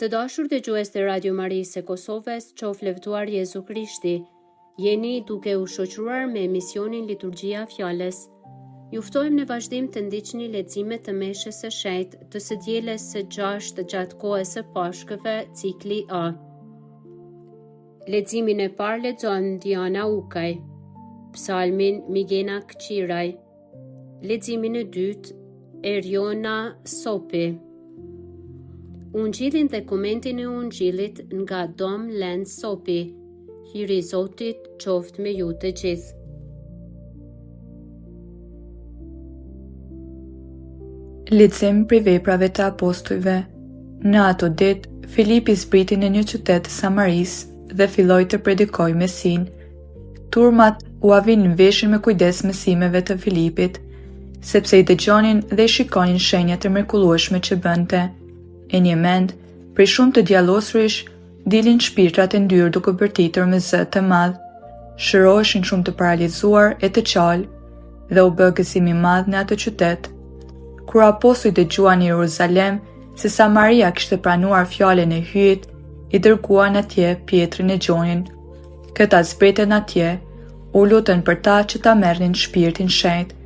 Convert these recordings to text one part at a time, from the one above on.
Të dashur dëgjues të Radio Marisë së Kosovës, qoftë lëvduar Jezu Krishti. Jeni duke u shoqëruar me emisionin Liturgjia e Fjalës. Ju ftojmë në vazhdim të ndiqni leximet të Meshës së Shenjtë të së dielës së 6 gjatë kohës së Pashkëve, cikli A. Leximin e parë lexon Diana Ukaj, Psalmin Migena Kçiraj. Leximin e dytë Erjona Sopi. Ungjillin dhe komentin e Ungjillit nga Dom Len Sopi. Hiri i Zotit qoftë me ju të gjithë. Lexim prej Veprave të Apostujve. Në ato ditë, Filipi zbriti në një qytet të Samarisë dhe filloi të predikojë Mesin. Turmat u avin në veshin me kujdes mësimeve të Filipit, sepse i dëgjonin dhe i shikonin shenjat e mrekullueshme që bënte. E një mend, prej shumë të djallosurish, dilin shpirtrat e ndyrë duke bërtitur me zë të madh. Shëroheshin shumë të paralizuar e të qalë, dhe u bë gëzim i madh në atë qytet. Kur apostujt dëgjuan në Jeruzalem se Samaria kishte pranuar fjalën e hyjit, i dërguan atje Pjetrin e Gjonin. Këta zbritën atje, u lutën për ta që ta merrnin shpirtin shenjtë,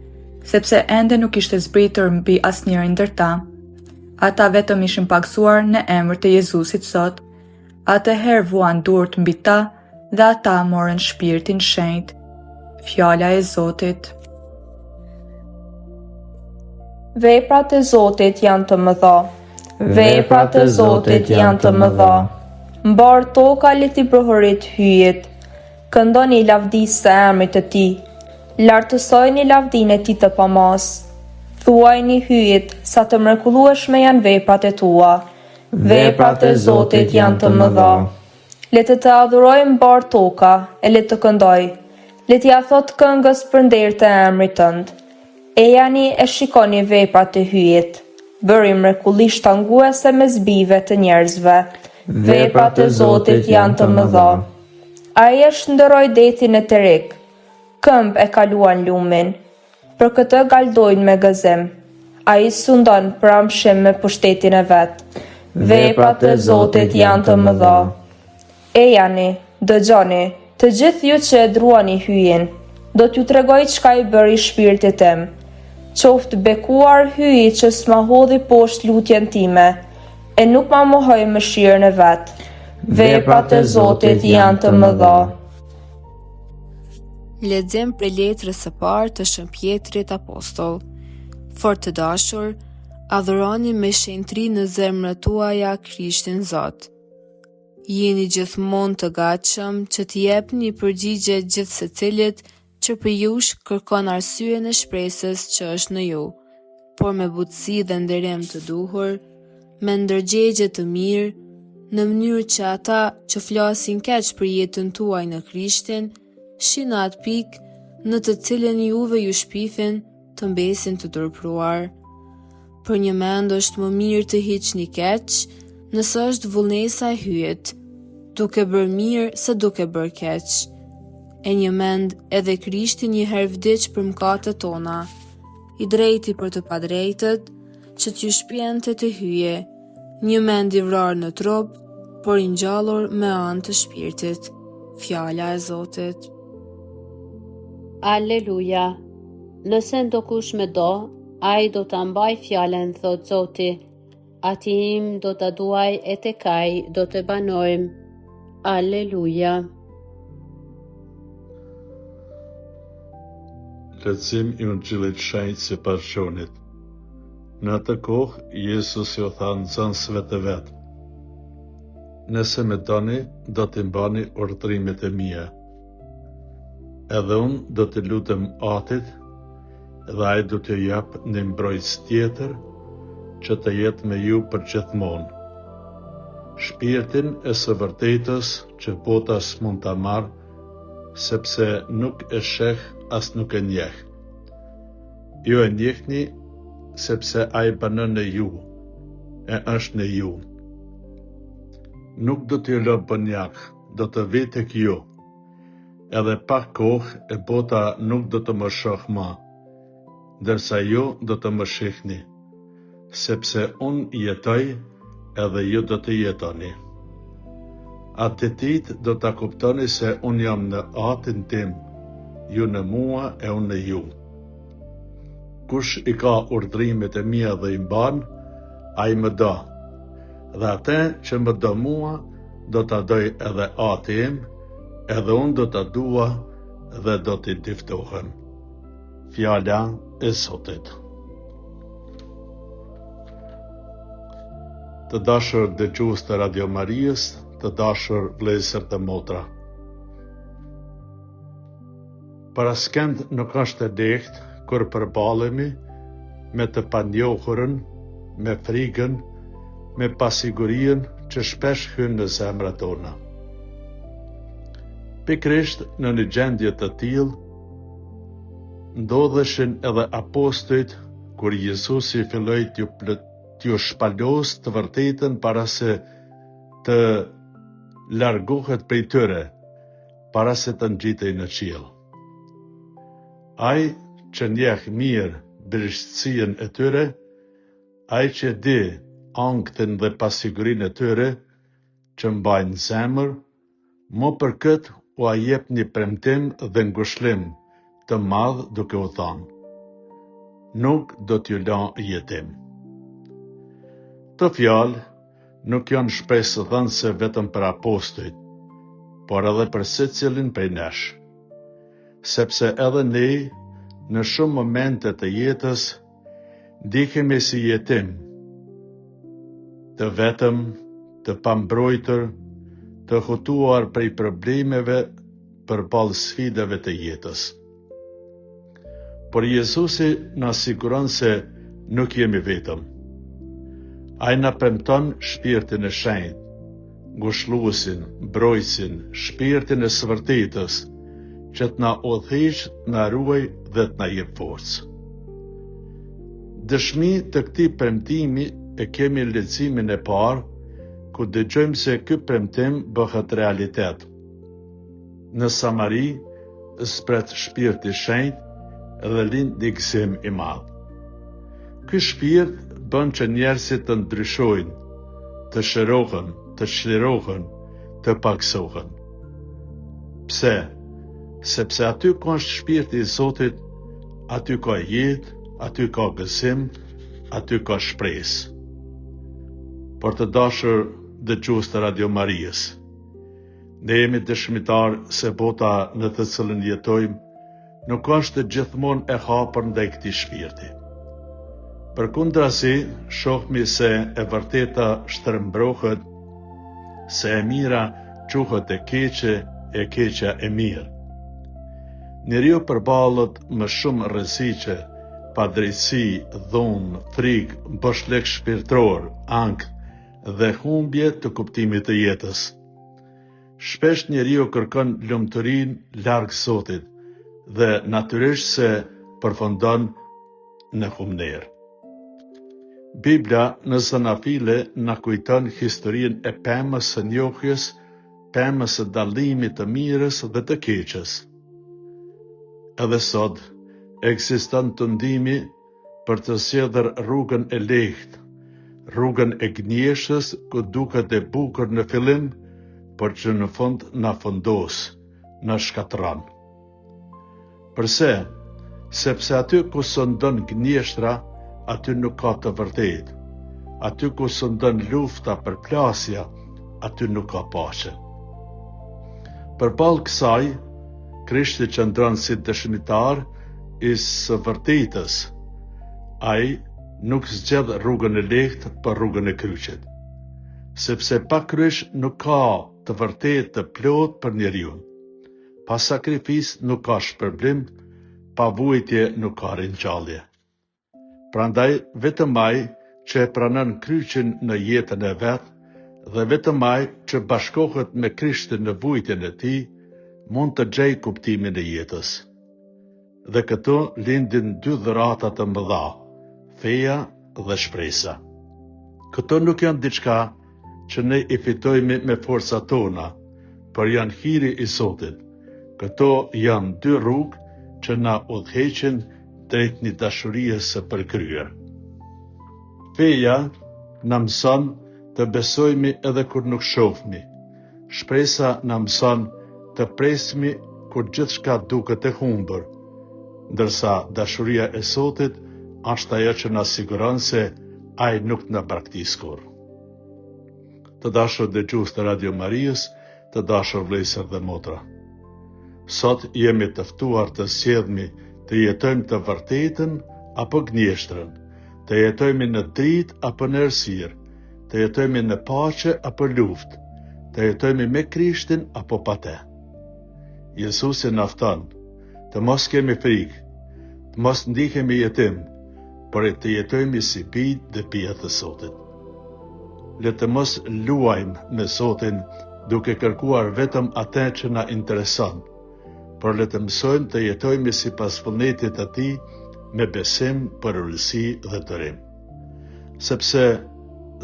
sepse ende nuk ishte zbritur mbi asnjërin ndër ta. Ata vetëm ishin pagzuar në emër të Jezusit Zot. Atëherë vuan durt mbi ta dhe ata morën shpirtin shenjtë. Fjala e Zotit. Veprat e Zotit janë të mëdha. Veprat e Zotit janë të mëdha. Mbar toka le t'i prohurit hyjet. Këndoni lavdisë së emrit të tij. Lartësojini lavdinë e tij të pamas. Thuajini hyjet sa të mrekullueshme janë veprat e tua. Veprat e Zotit janë të mëdha. Le të adhurojmë mbar toka e le të këndoj. Le t'ia thot këngës për nder të emrit tënd. Ejani e shikoni veprat e hyjet. Bëri mrekullisht tanguese mes bijve të njerëzve. Veprat e Zotit janë të mëdha. Ai e shndërroi detin e Terik. Këmbë e kaluan lumin. Për këtë galdojnë me gëzim. Ai sundon pramshim me pushtetin e vet. Veprat e Zotit janë të mëdha. Ejani, dëgjoni, të gjithë ju që e druani hyjin. Do t'ju tregoj çka i bëri shpirtit tim. Qoftë bekuar hyji që s'ma hodhi poshtë lutjen time, e nuk ma mohoj mëshirën e vet. Veprat e Zotit janë të mëdha. Lexim prej letrës së parë të Shën Pjetrit Apostoll. Fort të dashur, adhuroni me shenjtëri në zemrat tuaja Krishtin Zot. Jeni gjithmonë të gatshëm që t'i jepni përgjigje gjithë secilit që për jush kërkon arsye në shpresës që është në ju, por me butësi dhe nderim të duhur, me ndërgjegje të mirë, në mënyrë që ata që flasin keq për jetën tuaj në Krishtin, shihin atë pikë në të cilën juve ju shpifin të mbesin të turpruar. Për një mend është më mirë të hiqni keq, nëse është vullnesa e hyjet, duke bërë mirë se duke bërë keq. E një mend edhe Krishti njëherë vdiq për mëkatet tona, i drejti për të padrejtët, që t'ju shpjente të hyje, një mend i vrarë në trup, por i ngjallur me anë të shpirtit. Fjala e Zotit. Alleluja. Nëse ndokush me do, ai do ta mbaj fjalën, thot Zoti. Ati im do ta duaj e tek ai do të banojmë. Alleluja. Lexim i Ungjillit shenjtë sipas Gjonit. Në atë kohë, Jezus ju tha nxënësve të vet: Nëse më doni, do t'i mbani urdhrimet e mia. Edhe unë do t'i lutem Atit, dhe ai do t'ju jap një mbrojtës tjetër, që të jetë me ju për gjithmonë. Shpirtin e së vërtetës që bota s'mund ta marrë, sepse nuk e sheh as nuk e njeh. Ju e njehni, sepse ai banon në ju, e është në ju. Nuk do t'ju lë bënjak, do të vi tek ju. Edhe pak kohë e bota nuk do të më shoh më, ndërsa ju do të më shihni, sepse unë jetoj edhe ju do të jetoni. Atë ditë do ta kuptoni se unë jam në Atin tim, ju në mua e unë në ju. Kush i ka urdhrimet e mia dhe i mban, ai më do. Dhe atë që më do mua, do ta doj edhe Ati im, edhe unë do ta dua dhe do t'i ndiftohem. Fjala e Zotit. Të dashur dëgjues të Radio Marijës, të dashur vëllezër dhe motra. Paraskend nuk është e lehtë kur përballemi me të panjohurën, me frikën, me pasigurinë që shpesh hyn në zemrat tona. Pikërisht në një gjendje të tillë ndodheshin edhe apostujt kur Jezusi filloi t'ju shpalos të vërtetën para se të largohet prej tyre, para se të ngjitej në qiell. Ai që njeh mirë brishësinë e tyre, ai që di anktin dhe pasigurinë e tyre, që mbajnë zemër, më për këtë u a jep një premtim dhe ngushëllim të madh duke u thënë: nuk do t'ju la jetim. Të fjalë nuk janë shpresë dhënëse vetëm për apostujt, por edhe për secilin prej nesh, sepse edhe ne në shumë momente të jetës ndihemi si jetim, të vetëm, të pambrojtur, të hutuar prej problemeve përballë sfidave të jetës. Por Jezusi na siguron se nuk jemi vetëm. Ai na premton shpirtin e shenjtë, ngushëlluesin, mbrojtësin, shpirtin e së vërtetës, që të na udhëheq, na ruaj dhe të na jep forcë. Dëshmi të këtij premtimi e kemi në leximin e parë, ku dëgjojmë se ky premtim bëhet realitet. Në Samari zbret shpirti i shenjtë dhe lind një gëzim i madh. Ky shpirt bën që njerëzit të ndryshojnë, të shërohen, të çlirohen, të paksohen. Pse? Sepse aty ka shpirti i Zotit, aty ka jetë, aty ka gëzim, aty ka shpresë. Por të dashur dëgjues të Radio Marijës, ne jemi dëshmitar se bota në të cilën jetojmë nuk është gjithmonë e hapur ndaj këtij shpirti. Përkundrazi, shohmi se e vërteta shtrembrohet, se e mira quhet e keqja e mirë. Njeriu përballet me shumë rreziqe, padrejtësi, dhunë, frikë, mboshllëk shpirtëror, ankth dhe humbje të kuptimit të jetës. Shpesh njeriu kërkon lumturinë larg Zotit dhe natyrisht se përfundon në humner. Bibla në Zanafile na kujton historinë e pemës së njohjes, pemës së dallimit të mirës dhe të keqes. Edhe sot ekziston tundimi për të sjellur rrugën e lehtë, rrugën e gënjeshtës ku duket e bukur në fillim, por që në fund na fundos, na shkatërron. Përse? Sepse aty ku sundon gënjeshtra, aty nuk ka të vërtetë. Aty ku sundon lufta për plasja, aty nuk ka paqe. Përballë kësaj, Krishti qëndron si dëshmitar i së vërtetës. Ai nuk zgjedh rrugën e lehtë për rrugën e kryqit, sepse pa kryq nuk ka të vërtetë të plotë për njeriu. Pa sakrificë nuk ka shpërblim, pa vujtje nuk ka ringjallje. Prandaj vetëm ai që e pranon kryqin në jetën e vet dhe vetëm ai që bashkohet me Krishtin në vujtjen e tij mund të gjejë kuptimin e jetës. Dhe këtu lindin dy dhurata të mëdha, feja dhe shpresa. Këto nuk janë diçka që ne i fitojmë me forcat tona, por janë hiri i Zotit. Këto janë dy rrugë që na udhëheqin drejt një dashurie së përkryer. Feja na mëson të besojmi edhe kur nuk shohmi. Shpresa na mëson të presmi kur gjithçka duket e humbur, ndërsa dashuria e Zotit është ajo që na siguron se ai nuk na braktis kurrë. Të dashur dëgjues të Radio Marijës, të dashur vëllezër dhe motra. Sot jemi të ftuar të sjellmi të jetojmë të vërtetën apo gënjeshtrën, të jetojmë në dritë apo në errësirë, të jetojmë në paqe apo luftë, të jetojmë me Krishtin apo pa te. Jezusi na fton të mos kemi frikë, të mos ndihemi jetim, por të jetojmë si bijë dhe bija të Zotit. Le të mos luajmë me Zotin duke kërkuar vetëm atë që na intereson, por le të mësojmë të jetojmë sipas vullnetit të Tij me besim, përulësi dhe dërim. Sepse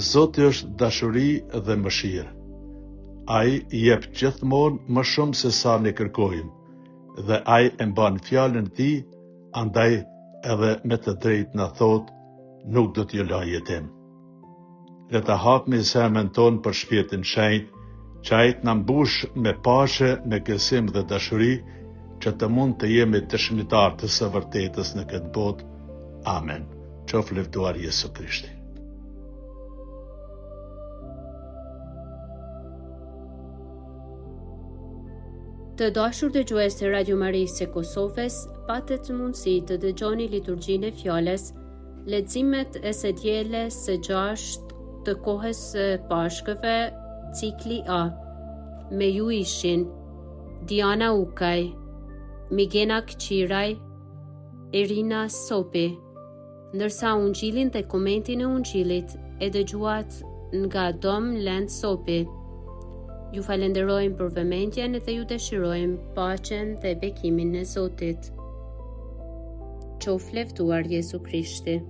Zoti është dashuri dhe mëshirë. Ai jep gjithmonë më shumë se sa ne kërkojmë, dhe ai e mban fjalën e Tij, andaj edhe me të drejtë na thot, nuk do t'ju laj jetim. Le ta hapmi zemrën tonë për Shpirtin Shenjtë, që ai të na mbush me paqe, me gëzim dhe dashuri, që të mund të jemi dëshmitar të së vërtetës në këtë botë. Amen. Qoftë lëvduar Jezu Krishti. Të dashur dëgjues të Radio Marisë së Kosovës, patet mundësi të dëgjoni liturgjinë e fjalës, leximet e së dielës së 6 të kohës së Pashkëve, cikli A. Me ju ishin Diana Ukaj, Migena Kqiraj, Irina Sopi, ndërsa ungjillin dhe komentin e ungjillit e dëgjuat nga Dom Lend Sopi. Ju falenderojmë për vëmendjen dhe ju dëshirojmë paqen dhe bekimin e Zotit. Qoftë lëvduar Jezu Krishti.